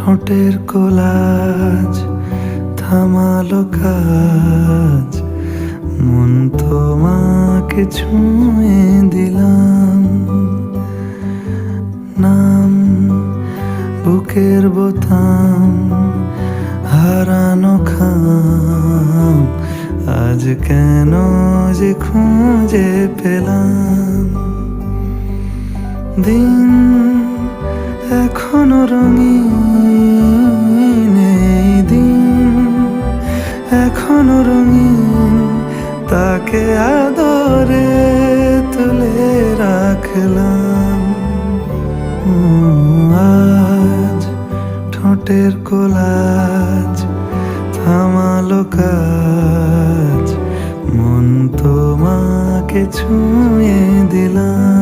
ঠোঁটের কোলাজ থামালো কাজ, মন তোমাকে ছুঁয়ে দিলাম। নাম বুকের বোতাম, হারানো খাম, আজ কেন যে খুঁজে পেলাম। দিন এখনো রঙিন, এই দিন এখনো রঙিন, তাকে আদরে তুলে রাখলাম। আজ ঠোঁটের কোলাজ থামালো কাজ, মন তোমাকে ছুঁয়ে দিলাম।